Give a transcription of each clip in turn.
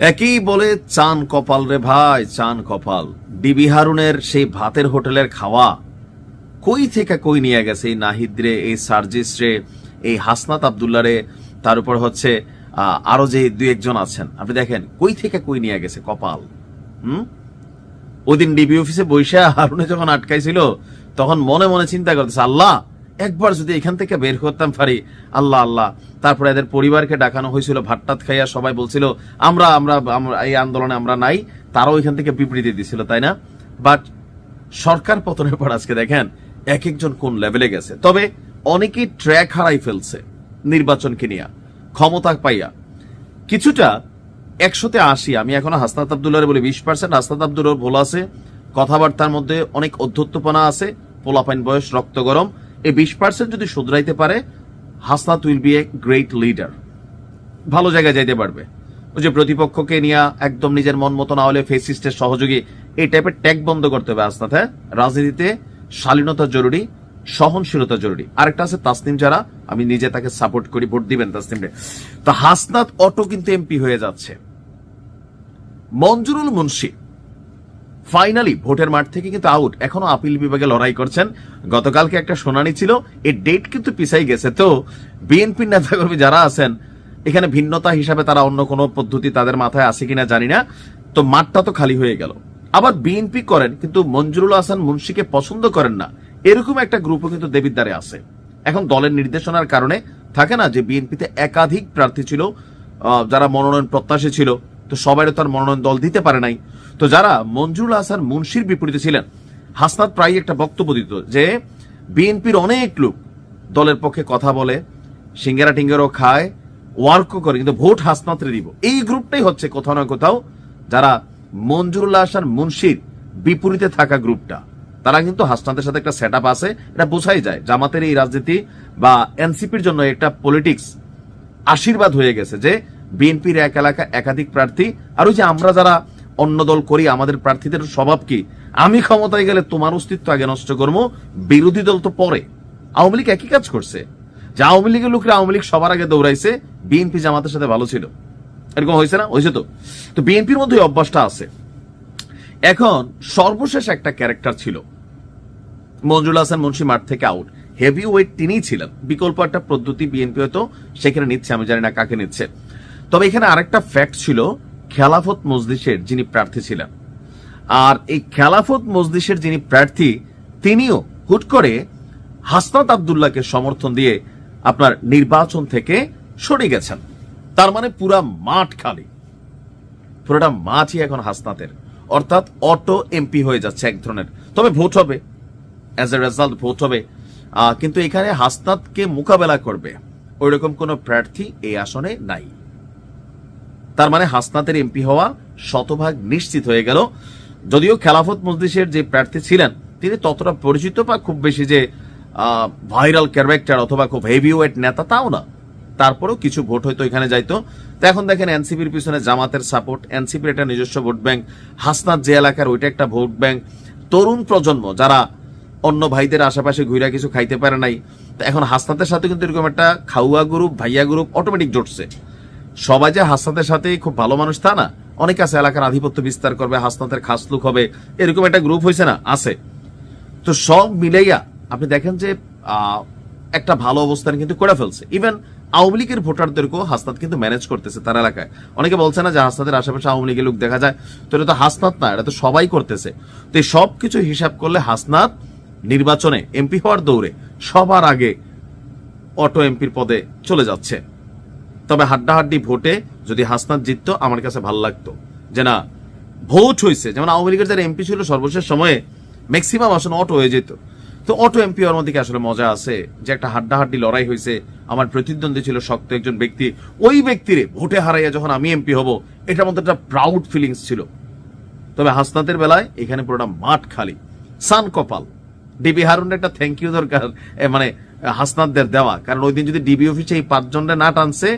একই বলে চান কপাল রে ভাই, চান কপাল। ডিবি হারুনের সেই ভাতের হোটেলের খাওয়া কই থেকে কই নিয়ে গেছে এই নাহিদ রে, এই সার্জিস রে, এই হাসনাত আব্দুল্লাহ রে, তার উপর হচ্ছে আরো যে দুই একজন আছেন, আপনি দেখেন কই থেকে কই নিয়ে গেছে কপাল। ওই দিন ডিবি অফিসে বৈশা হারুনে যখন আটকাইছিল তখন মনে মনে চিন্তা করতেছে, আল্লাহ একবার যদি এখান থেকে বের করতাম পারি, আল্লাহ আল্লাহ। তারপরে এদের পরিবারকে ডাকানো হয়েছিল, ভাতটাত খাইয়া সবাই বলছিল আমরা আমরা এই আন্দোলনে আমরা নাই, তারাও এখান থেকে বিবৃতি দিছিল, তাই না? বাট সরকার পতনের পর আজকে দেখেন এক একজন কোন লেভেলে গেছে। তবে অনেকেই ট্র্যাক হারাই ফেলছে নির্বাচনকে নিয়ে, ক্ষমতা পাইয়া কিছুটা 100-80। আমি এখনো হাসনাত আব্দুল্লাহ বলি 20%, হাসনাত আব্দুল্লাহ ভুল আছে, কথাবার্তার মধ্যে অনেক অধ্যত্বপনা আছে, পোলাপাইন বয়স, রক্ত গরম। এই 20% যদি শুধরাইতে পারে, Hasnat will B a great leader, ভালো জায়গায় যাইতে পারবে। ওই যে প্রতিপক্ষকে নিয়ে একদম নিজের মন মতো না হলে ফেসিস্টের সহযোগী, এই টাইপের ট্যাগ বন্ধ করতে হবে হাসনাত। হ্যাঁ, রাজনীতিতে শালীনতা জরুরি, সহনশীলতা জরুরি। আরেকটা আছে তাসনিম, যারা আমি নিজে তাকে সাপোর্ট করি, ভোট দিবেন তাসনিমরে। তো হাসনাত অটো কিন্তু এমপি হয়ে যাচ্ছে। মঞ্জুরুল মুন্সি ফাইনালি ভোটের মাঠ থেকে কিন্তু আউট, এখনো আপিল বিভাগে লড়াই করছেন। গতকালকে একটা শুনানি ছিল, এর ডেট কিন্তু পিছাই গেছে। তো বিএনপির নেতাকর্মী যারা আছেন এখানে ভিন্নতা হিসাবে তারা অন্য কোনো পদ্ধতি তাদের মাথায় আছে কিনা জানি না, তো মাঠটা তো খালি হয়ে গেল। আবার বিএনপি করেন কিন্তু মঞ্জুরুল হাসান মুন্সিকে পছন্দ করেন না, এরকম একটা গ্রুপও কিন্তু দেবিদ্বারে আছে। এখন দলের নির্দেশনার কারণে থাকে না যে বিএনপিতে একাধিক প্রার্থী ছিল, যারা মনোনয়ন প্রত্যাশী ছিল, তো সবাই তার মনোনয়ন দল দিতে পারে নাই। তো যারা মঞ্জুরুল হাসান মুন্সির বিপরীতে ছিলেন, হাসনাত প্রায় একটা বক্তব্য দিত যে বিএনপির অনেক লোক দলের পক্ষে কথা বলে, সিঙ্গারা টিঙ্গারও খায়, ওয়ার্কও করে, কিন্তু ভোট হাসনাতরে দিব। এই গ্রুপটাই হচ্ছে কোথাও না কোথাও যারা মঞ্জুরুল হাসান মুন্সির বিপরীতে থাকা গ্রুপটা, তারা কিন্তু হাসনাতের সাথে একটা সেট আপ আছে, এটা বোঝাই যায়। জামাতের এই রাজনীতি বা এনসিপির জন্য একটা পলিটিক্স আশীর্বাদ হয়ে গেছে যে বিএনপির এক এলাকা একাধিক প্রার্থী। আর ওই যে আমরা যারা অন্য দল করি, আমাদের প্রার্থীদের স্বভাব কি, আমি ক্ষমতায় গেলে তোমার অস্তিত্ব আগে নষ্ট করবো, বিরোধী দল তো পরে। আওয়ামী লীগ একই কাজ করছে, যে আওয়ামী লীগের লোকরা আওয়ামী লীগ সবার আগে দৌড়াইছে, বিএনপি জামাতের সাথে ভালো ছিল, এরকম হয়েছে না? হয়েছে তো বিএনপির মধ্যে অভ্যাসটা আছে। এখন সর্বশেষ একটা ক্যারেক্টার ছিল মঞ্জুরুল হাসান মুন্সি, মাঠ থেকে আউট, হেভি ওয়েট তিনিই ছিলেন। বিকল্প একটা পদ্ধতি বিএনপি হয়তো সেখানে নিচ্ছে, আমি জানি না কাকে নিচ্ছে। তবে এখানে আরেকটা ফ্যাক্ট ছিল, খেলাফত মজলিসের যিনি প্রার্থী ছিলেন, আর এই খেলাফত মজলিসের যিনি প্রার্থী, তিনিও হুট করে হাসনাত আব্দুল্লাহকে সমর্থন দিয়ে আপনার নির্বাচন থেকে সরে গেছেন। তার মানে পুরা মাঠ খালি, পুরোটা মাঠই এখন হাসনাতের, অর্থাৎ অটো এমপি হয়ে যাচ্ছে এক ধরনের। তবে ভোট হবে, অ্যাজ এ রেজাল্ট ভোট হবে, কিন্তু এখানে হাসনাতকে মোকাবেলা করবে ওই রকম কোন প্রার্থী এই আসনে নাই। তার মানে হাসনাতের এমপি হওয়া শতভাগ নিশ্চিত হয়ে গেল। যদিও খেলাফত মজলিসের যে প্রার্থী ছিলেন তিনি ততটা পরিচিত বা খুব বেশি যে ভাইরাল ক্যারেক্টার অথবা খুব হেভি ওয়েট নেতা তাও না, তারপরেও কিছু ভোট হয়তো এখানে যাইতো। তো এখন দেখেন এনসিপির পিছনে জামাতের সাপোর্ট, এনসিপির একটা নিজস্ব ভোট ব্যাংক, হাসনাত যে এলাকার ওইটা একটা ভোট ব্যাংক, তরুণ প্রজন্ম যারা অন্য ভাইদের আশেপাশে ঘুরা কিছু খাইতে পারে নাই, তো এখন হাসনাতের সাথে কিন্তু এরকম একটা খাওয়া গ্রুপ, ভাইয়া গ্রুপ অটোমেটিক জুটছে। সবাই যে হাসনাতের সাথে খুব ভালো মানুষ তা না, অনেক আছে এলাকার আধিপত্য বিস্তার করবে, হাসনাতের খাস লোক হবে, এরকম একটা গ্রুপ হয়েছে না, আছে। তো সব মিলাইয়া আপনি দেখেন যে একটা ভালো অবস্থান কিন্তু করে ফেলছে। ইভেন আওয়ামী লীগের ভোটারদেরকেও হাসনাত কিন্তু ম্যানেজ করতেছে তার এলাকায়। অনেকে বলছে না যে হাসনাতের আশেপাশে আওয়ামী লীগের লোক দেখা যায়, তো এটা তো হাসনাত না, এটা তো সবাই করতেছে। তো এই সবকিছু হিসাব করলে হাসনাত নির্বাচনে এমপি হওয়ার দৌড়ে সবার আগে অটো এমপির পদে চলে যাচ্ছে। তবে হাড্ডাহাড্ডি ভোটে যদি হাসনাত জিততো আমার কাছে ভালো লাগতো, যে না ভোট হয়েছে। যেমন আওয়ামী লীগের যারা এমপি ছিল সর্বশেষ সময়ে ম্যাক্সিমাম আসন অটো হয়ে যেত, তো অটো এমপি হওয়ার মধ্যে আসলে মজা আছে যে একটা হাড্ডাহাড্ডি লড়াই হয়েছে, আমার প্রতিদ্বন্দ্বী ছিল শক্ত একজন ব্যক্তি, ওই ব্যক্তিরে ভোটে হারাইয়া যখন আমি এমপি হব, এটার মধ্যে একটা প্রাউড ফিলিংস ছিল। তবে হাসনাতের বেলায় এখানে পুরোটা মাঠ খালি, সান কপাল। ডিবি হারুনের একটা থ্যাংক ইউ দরকার, মানে হাসনাতদের দেওয়া, কারণ ওই দিন যদি ডিবি অফিসে এই 5 জনরে না টানছে,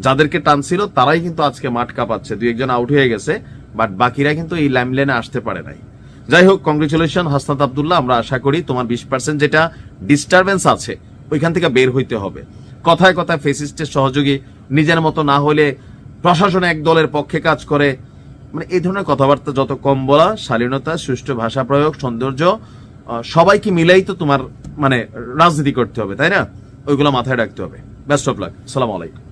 যাদেরকে টানছিল তারাই কিন্তু আজকে মাঠ কাঁপাচ্ছে। 2-1 আউট হয়ে গেছে, বাট বাকিরা কিন্তু এই লাইমলাইনে আসতে পারে নাই। যাই হোক, কংগ্রেচুলেশন হাসনাত আব্দুল্লাহ। আমরা আশা করি তোমার 20% যেটা ডিস্টারবেন্স আছে ওইখান থেকে বের হইতে হবে। কথায় কথায় ফেসিস্টের সহযোগী, নিজের মতো না হলে প্রশাসন এক দলের পক্ষে কাজ করে, মানে এই ধরনের কথাবার্তা যত কম বলা, শালীনতা, সুষ্ঠু ভাষা প্রয়োগ, সৌন্দর্য, সবাইকে মিলাই তো তোমার মানে রাজনীতি করতে হবে, তাই না? ওইগুলো মাথায় রাখতে হবে। Best of luck. আসসালামু আলাইকুম।